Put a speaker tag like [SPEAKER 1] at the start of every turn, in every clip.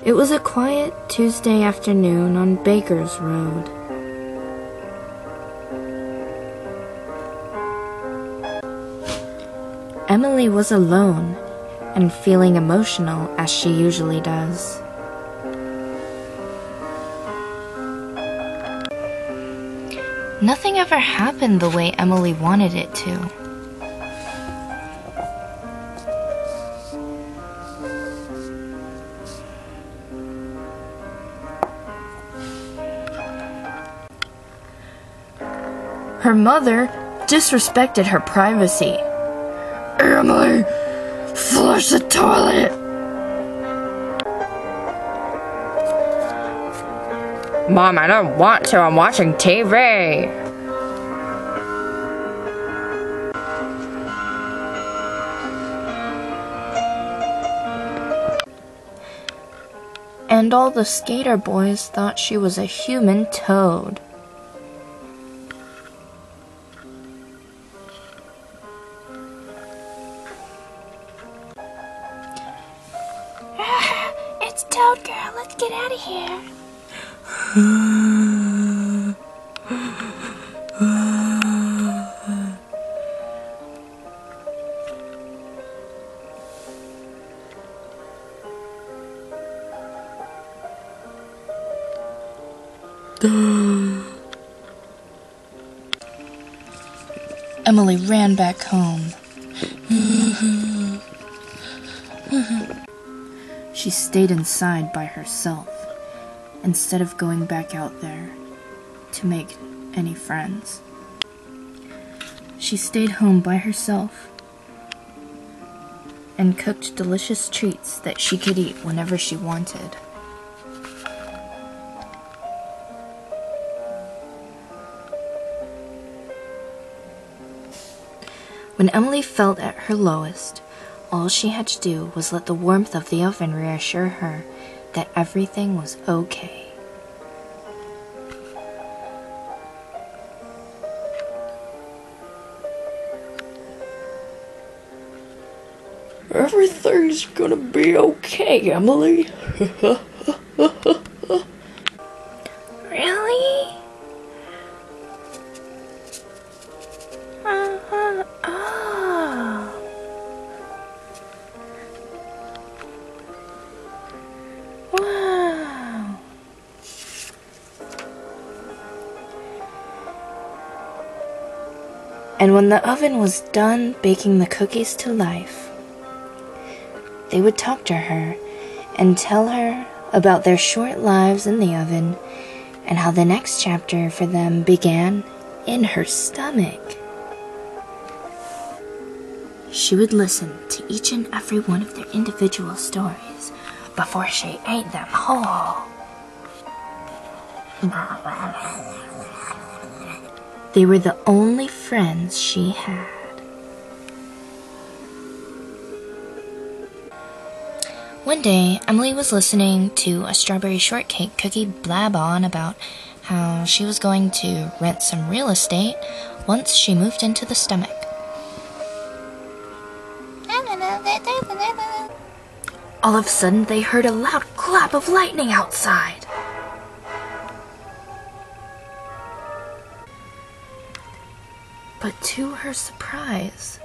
[SPEAKER 1] It was a quiet Tuesday afternoon on Baker's Road. Emily was alone and feeling emotional as she usually does. Nothing ever happened the way Emily wanted it to. Her mother disrespected her privacy. "Emily, flush the toilet!" "Mom, I don't want to. I'm watching TV." And all the skater boys thought she was a human toad. It's Toad Girl, let's get out of here. Emily ran back home. She stayed inside by herself instead of going back out there to make any friends. She stayed home by herself and cooked delicious treats that she could eat whenever she wanted. When Emily felt at her lowest, all she had to do was let the warmth of the oven reassure her that everything was okay. "Everything's gonna be okay, Emily." Really? Wow. And when the oven was done baking the cookies to life, they would talk to her and tell her about their short lives in the oven and how the next chapter for them began in her stomach. She would listen to each and every one of their individual stories before she ate them whole. They were the only friends she had. One day, Emily was listening to a strawberry shortcake cookie blab on about how she was going to rent some real estate once she moved into the stomach. All of a sudden, they heard a loud clap of lightning outside. But to her surprise,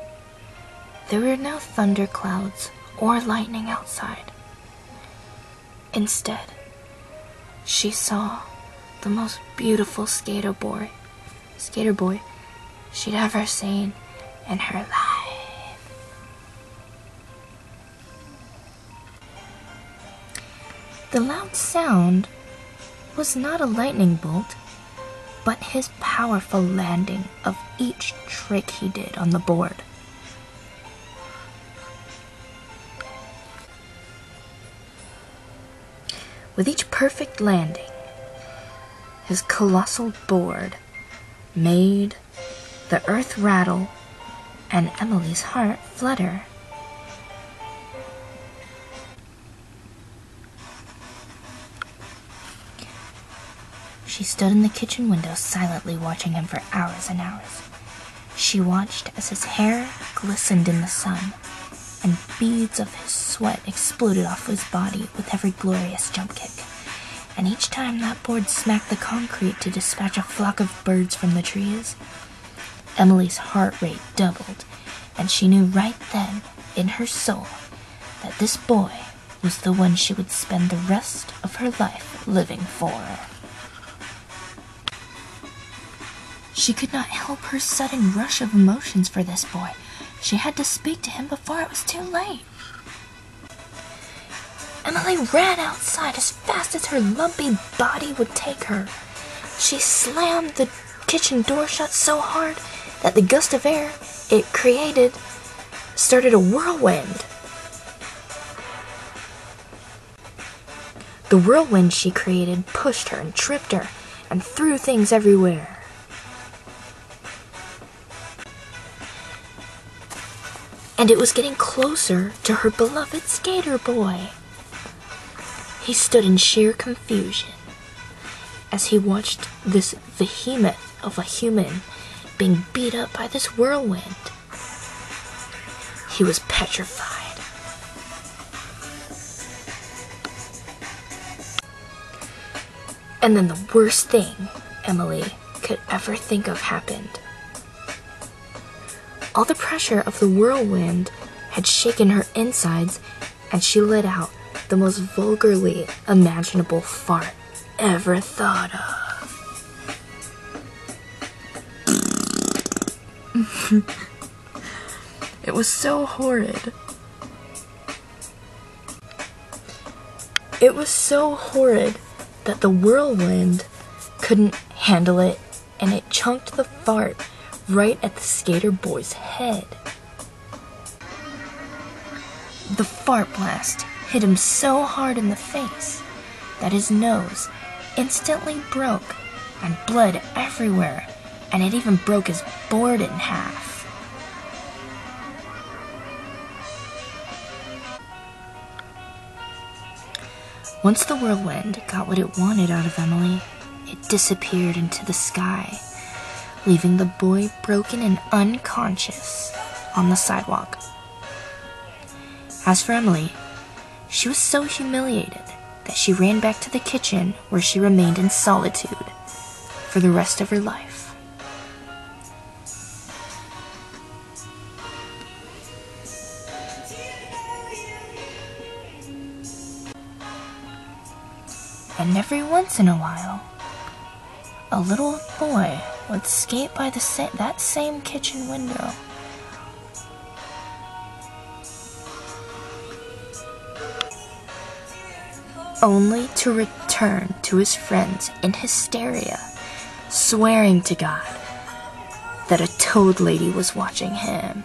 [SPEAKER 1] there were no thunderclouds or lightning outside. Instead, she saw the most beautiful skater boy she'd ever seen in her life. The loud sound was not a lightning bolt, but his powerful landing of each trick he did on the board. With each perfect landing, his colossal board made the earth rattle and Emily's heart flutter. She stood in the kitchen window silently watching him for hours and hours. She watched as his hair glistened in the sun and beads of his sweat exploded off his body with every glorious jump kick. And each time that board smacked the concrete to dispatch a flock of birds from the trees, Emily's heart rate doubled, and she knew right then, in her soul, that this boy was the one she would spend the rest of her life living for. She could not help her sudden rush of emotions for this boy. She had to speak to him before it was too late. Emily ran outside as fast as her lumpy body would take her. She slammed the kitchen door shut so hard that the gust of air it created started a whirlwind. The whirlwind she created pushed her and tripped her and threw things everywhere. And it was getting closer to her beloved skater boy. He stood in sheer confusion as he watched this behemoth of a human being beat up by this whirlwind. He was petrified. And then the worst thing Emily could ever think of happened. All the pressure of the whirlwind had shaken her insides, and she let out the most vulgarly imaginable fart ever thought of. It was so horrid. It was so horrid that the whirlwind couldn't handle it, and it chunked the fart right at the skater boy's head. The fart blast hit him so hard in the face that his nose instantly broke and bled everywhere, and it even broke his board in half. Once the whirlwind got what it wanted out of Emily, it disappeared into the sky, leaving the boy broken and unconscious on the sidewalk. As for Emily, she was so humiliated that she ran back to the kitchen, where she remained in solitude for the rest of her life. And every once in a while, a little boy would skate by that same kitchen window. Only to return to his friends in hysteria, swearing to God that a toad lady was watching him.